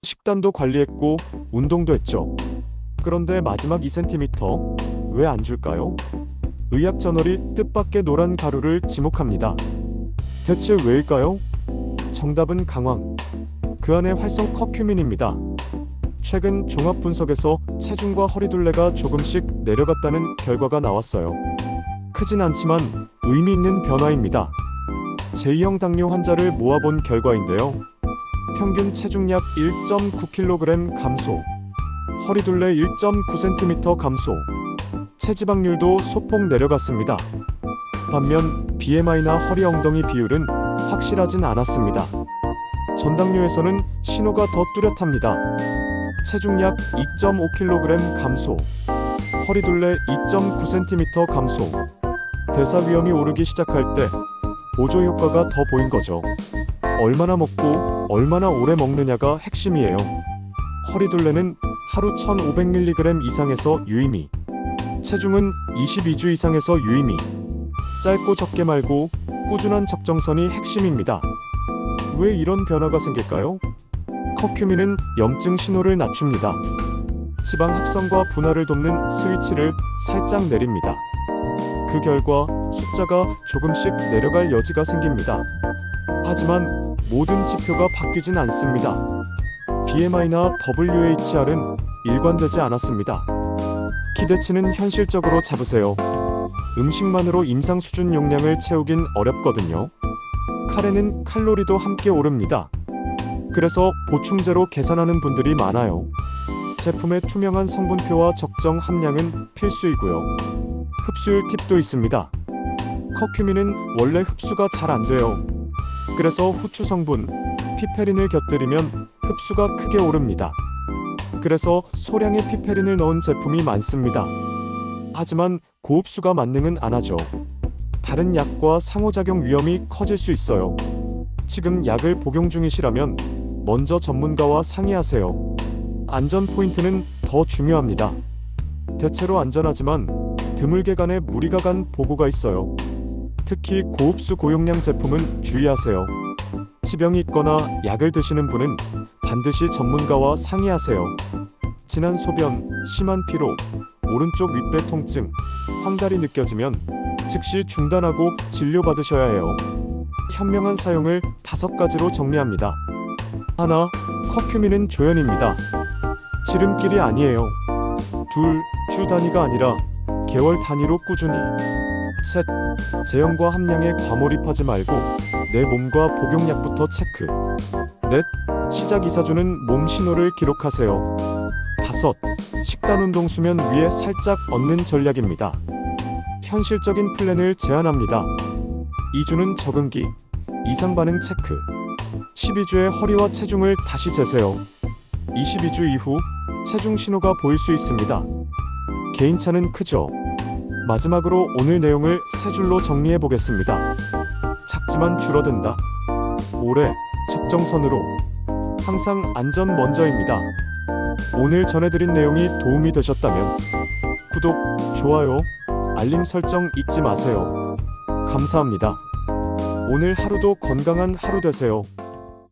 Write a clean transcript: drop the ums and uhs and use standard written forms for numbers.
식단도 관리했고 운동도 했죠. 그런데 마지막 2cm 왜 안 줄까요? 의학저널이 뜻밖의 노란 가루를 지목합니다. 대체 왜일까요? 정답은 강황, 그 안에 활성 커큐민입니다. 최근 종합 분석에서 체중과 허리둘레가 조금씩 내려갔다는 결과가 나왔어요. 크진 않지만 의미 있는 변화입니다. 제2형 당뇨 환자를 모아본 결과인데요. 평균 체중 약 1.9kg 감소, 허리둘레 1.9cm 감소, 체지방률도 소폭 내려갔습니다. 반면 BMI나 허리 엉덩이 비율은 확실하진 않았습니다. 전당뇨에서는 신호가 더 뚜렷합니다. 체중 약 2.5kg 감소, 허리둘레 2.9cm 감소, 대사 위험이 오르기 시작할 때 보조 효과가 더 보인 거죠. 얼마나 먹고 얼마나 오래 먹느냐가 핵심이에요. 허리둘레는 하루 1500mg 이상에서 유의미, 체중은 22주 이상에서 유의미. 짧고 적게 말고 꾸준한 적정선이 핵심입니다. 왜 이런 변화가 생길까요? 커큐민은 염증 신호를 낮춥니다. 지방 합성과 분할을 돕는 스위치를 살짝 내립니다. 그 결과 숫자가 조금씩 내려갈 여지가 생깁니다. 하지만 모든 지표가 바뀌진 않습니다. BMI나 WHR은 일관되지 않았습니다. 기대치는 현실적으로 잡으세요. 음식만으로 임상 수준 용량을 채우긴 어렵거든요. 카레는 칼로리도 함께 오릅니다. 그래서 보충제로 계산하는 분들이 많아요. 제품의 투명한 성분표와 적정 함량은 필수이고요. 흡수율 팁도 있습니다. 커큐민은 원래 흡수가 잘 안 돼요. 그래서 후추 성분, 피페린을 곁들이면 흡수가 크게 오릅니다. 그래서 소량의 피페린을 넣은 제품이 많습니다. 하지만 고흡수가 만능은 안 하죠. 다른 약과 상호작용 위험이 커질 수 있어요. 지금 약을 복용 중이시라면 먼저 전문가와 상의하세요. 안전 포인트는 더 중요합니다. 대체로 안전하지만 드물게 간에 무리가 간 보고가 있어요. 특히 고흡수 고용량 제품은 주의하세요. 지병이 있거나 약을 드시는 분은 반드시 전문가와 상의하세요. 진한 소변, 심한 피로, 오른쪽 윗배 통증, 황달이 느껴지면 즉시 중단하고 진료받으셔야 해요. 현명한 사용을 5가지로 정리합니다. 하나, 커큐민은 조연입니다. 지름길이 아니에요. 둘, 주 단위가 아니라 개월 단위로 꾸준히. 셋, 제형과 함량에 과몰입하지 말고 내 몸과 복용약부터 체크. 넷, 시작 2~4주는 몸 신호를 기록하세요. 다섯, 식단 운동 수면 위에 살짝 얹는 전략입니다. 현실적인 플랜을 제안합니다. 2주는 적응기, 이상 반응 체크. 12주에 허리와 체중을 다시 재세요. 22주 이후 체중 신호가 보일 수 있습니다. 개인차는 크죠? 마지막으로 오늘 내용을 3줄로 정리해 보겠습니다. 작지만 줄어든다. 오래, 적정선으로. 항상 안전 먼저입니다. 오늘 전해드린 내용이 도움이 되셨다면 구독, 좋아요, 알림 설정 잊지 마세요. 감사합니다. 오늘 하루도 건강한 하루 되세요.